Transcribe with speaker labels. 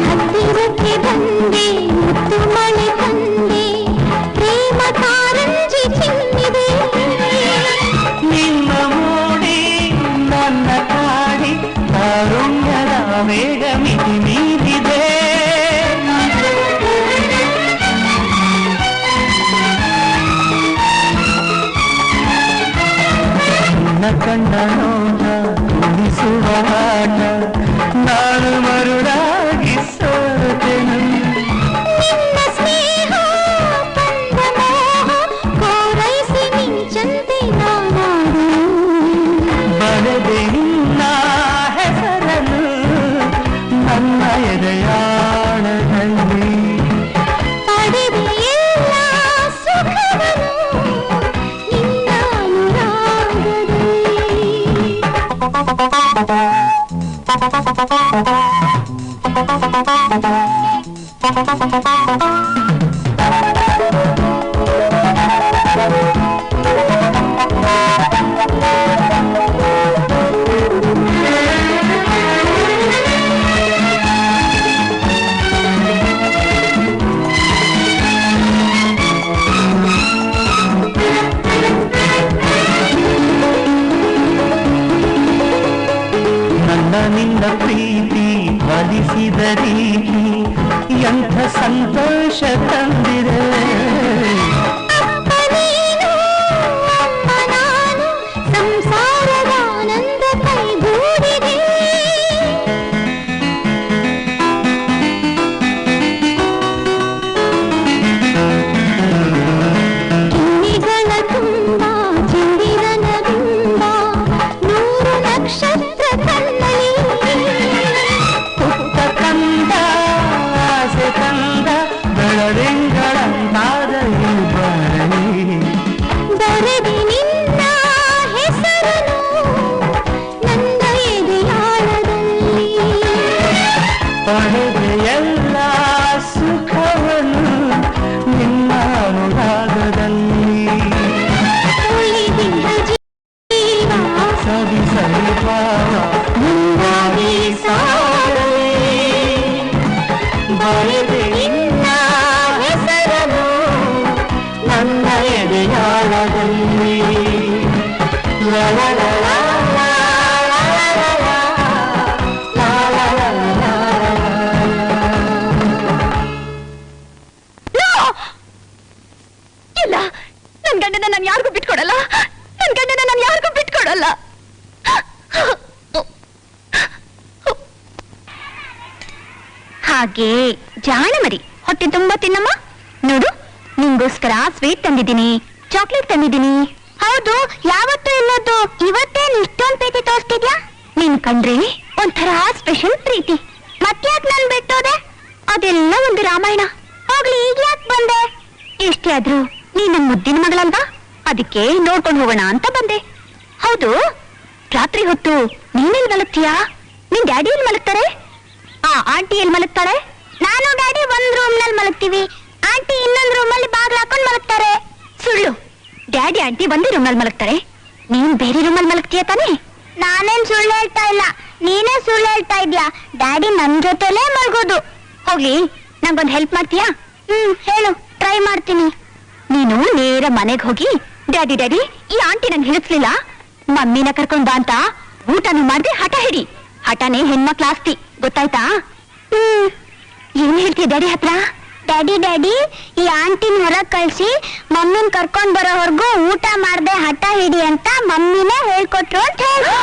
Speaker 1: ಹತ್ತಿರಕ್ಕೆ ಬಂದೆ ಮುತ್ತು ಮಳೆ ತಂದೆ ಪ್ರೇಮ ಕಾರಂಜಿ ಚಿಮ್ಮಿದೆ
Speaker 2: ನಿಮ್ಮ ಮೂಡಿ ನನ್ನ ಕಾಡಿ ತಾರುಣ್ಯದ ವೇಗ ಮಿತಿ ಮೀರಿದೆ ಕಂಡ ನೋಟ ಉಳಿಸುವ ಆಟ ನಾನು ಮರುಳಾಗಿ ಸೋತೆನು
Speaker 1: ನಿನ್ನ ಸ್ನೇಹ ಬಂದ ಮೋಹ ಕೋರೈಸಿ ಮಿಂಚಂತೆ ನಾನಾಡು
Speaker 2: ಬರೆದೆ ನಿನ್ನ ಹೆಸರನ್ನು ನನ್ನ ಎದೆಯಾಳದಲ್ಲಿ
Speaker 1: ಪಡೆದೆ ಎಲ್ಲ ಸುಖವನ್ನು ನಿನ್ನ ಅನುರಾಗದಲ್ಲಿ
Speaker 2: ನಿನ್ನ ಪ್ರೀತಿ ಫಲಿಸಿದ ರೀತಿ ಎಂಥ ಸಂತೋಷ ತಂದಿದೆ
Speaker 1: ಅಪ್ಪ ನೀನು ಅಮ್ಮ ನಾನು ಸಂಸಾರದ ಆನಂದ ಕೈಗೂಡಿದೆ ಕಿಣಿಗಳ ತುಂಬ ಚಂದಿರನ ತುಂಬ 100 ನಕ್ಷತ್ರ ಕಣ್ಣಲ್ಲಿ
Speaker 2: ಪುಟ್ಟ ಕಂದ ಆಸೆ ಕಂದ ಬೆಳದಿಂಗಳಂತಾದ ಈ ಬರಲಿ
Speaker 1: ಬರೆದೆ ನಿನ್ನ ಹೆಸರನ್ನು ನನ್ನ ಎದೆಯಾಳದಲ್ಲಿ
Speaker 2: ಪಡೆದ ಎಲ್ಲ ಸುಖವನ್ನು ನಿನ್ನ ಅನುರಾಗದಲ್ಲಿ
Speaker 1: ಉಳಿದಿದ್ದ ಜೀವ
Speaker 2: ಸವಿ ಸರಿ ಭಾವ ಮುಂದಾಗಿ ಸಾಗಲಿ ಬರೆದೆ ನಿನ್ನ ಹೆಸರನ್ನು ನನ್ನ ಎದೆಯಾಳದಲ್ಲಿ ಲ ಲ ಲ ಲ ಲ ಲ ಲ ಲ ಲ
Speaker 1: ಇಲ್ಲ ನನ್ ಗಂಡನ ನಾನು ಯಾರಿಗೂ ಬಿಟ್ಕೊಡಲ್ಲ ನನ್ ಗಂಡನ ನಾನು ಯಾರಿಗೂ ಬಿಟ್ಕೊಡಲ್ಲ ಹಾಗೆ ಜಾಣ ಮರಿ ಹೊಟ್ಟೆ ತುಂಬಾ ತಿನ್ನಮ್ಮ ನೋಡು ನಿಂಗೋಸ್ಕರ ಸ್ವೀಟ್ ತಂದಿದ್ದೀನಿ ಚಾಕ್ಲೇಟ್ ತಂದಿದ್ದೀನಿ ಹೌದು ಯಾವತ್ತೂ ಇಲ್ಲದ್ದು ಇವತ್ತೇನು ಇಷ್ಟೊಂದು ಪ್ರೀತಿ ತೋರಿಸ್ತಿದ್ಯಾ ನಿನ್ ಕಂಡ್ರೆ ಒಂಥರ ಸ್ಪೆಷಲ್ ಪ್ರೀತಿ ಮತ್ತ್ಯಾಕ್ ನನ್ ಬಿಟ್ಟೋದೆ ಅದೆಲ್ಲ ಒಂದು ರಾಮಾಯಣ ಹೋಗ್ಲಿ ಈಗ ಯಾಕೆ ಬಂದೆ ಎಷ್ಟೇ ಆದ್ರೂ ನೀ ನನ್ ಮುದ್ದಿನ ಮಗಳಲ್ವಾ ಅದಕ್ಕೆ ನೋಡ್ಕೊಂಡು ಹೋಗೋಣ ಅಂತ ಬಂದೆ ಹೌದು ರಾತ್ರಿ ಹೊತ್ತು ನೀನೆಲ್ಲಿ ಮಲಗ್ತೀಯಾ ನಿನ್ ಡ್ಯಾಡಿ ಎಲ್ಲಿ ಮಲಗ್ತಾರೆ ಆಂಟಿ ಎಲ್ಲಿ ಮಲಗ್ತಾಳೆ ನಾನು ಡ್ಯಾಡಿ ಒಂದ್ ರೂಮ್ ನಲ್ಲಿ ಮಲಗ್ತೀವಿ ಆಂಟಿ ಇನ್ನೊಂದ್ ರೂಮ್ ಅಲ್ಲಿ ಬಾಗ್ಲ ಹಾಕೊಂಡ್ ಮಲಗ್ತಾರೆ ಸುಳ್ಳು ಡ್ಯಾಡಿ ಆಂಟಿ ಒಂದೇ ರೂಮ್ ನಲ್ಲಿ ಮಲಗ್ತಾರೆ ನೀನ್ ಬೇರೆ ರೂಮ್ ಅಲ್ಲಿ ಮಲಗ್ತೀಯ ತಾನೇ ನಾನೇನ್ ಸುಳ್ಳು ಹೇಳ್ತಾ ಇಲ್ಲ ನೀನೇ ಸುಳ್ಳು ಹೇಳ್ತಾ ಇದ್ಯಾ ಡ್ಯಾಡಿ ನನ್ ಜೊತೆಲೇ ಮಲ್ಗೋದು ಹೋಗ್ಲಿ ನಂಗೊಂದ್ ಹೆಲ್ಪ್ ಮಾಡ್ತೀಯಾ ಹೇಳು ಟ್ರೈ ಮಾಡ್ತೀನಿ ನೀನು ನೇರ ಮನೆಗೆ ಹೋಗಿ ಡ್ಯಾಡಿ ಡ್ಯಾಡಿ ಈ ಆಂಟಿ ನಂಗೆ ಹಿಡಿಸ್ಲಿಲ್ಲ ಮಮ್ಮಿನ ಕರ್ಕೊಂಡ್ ಬಾ ಅಂತ ಊಟನೂ ಮಾಡ್ದೆ ಹಠ ಹಿಡಿ ಹಠನೇ ಹೆಣ್ಮಕ್ಳ ಆಸ್ತಿ ಗೊತ್ತಾಯ್ತಾ ಏನ್ ಹೇಳ್ತೀಯ ಡ್ಯಾಡಿ ಹತ್ರ ಡ್ಯಾಡಿ ಡ್ಯಾಡಿ ಈ ಆಂಟಿನ ಹೊರಗ್ ಕಳ್ಸಿ ಮಮ್ಮಿನ ಕರ್ಕೊಂಡ್ ಬರೋವರೆಗೂ ಊಟ ಮಾಡ್ದೆ ಹಠ ಹಿಡಿ ಅಂತ ಮಮ್ಮಿನೇ ಹೇಳ್ಕೊಟ್ರು ಅಂತ ಹೇಳಿ